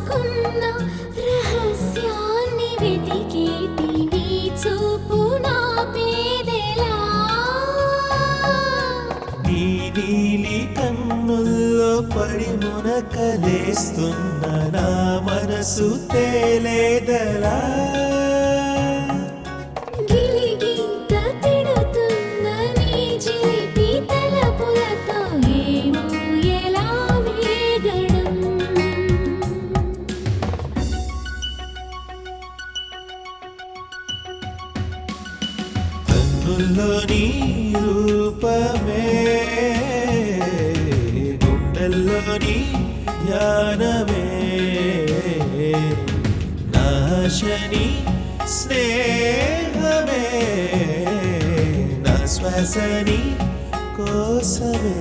దాచుకున్న రహస్యాన్ని వెతికేటి నీ చూపు నా పేదెలా నీ నీలి కన్నుల్లో పడి మునకలేస్తున్న నా మనసు తేలేదలా గిలిగింత తిడుతున్న నీ చిలిపి తలపులతో ఏమో ఎలా వేగడం కన్నుల్లోని రూపమే గుండెల్లోని ధ్యానమే నాశని స్నేహమే నా శ్వాసని కోసమే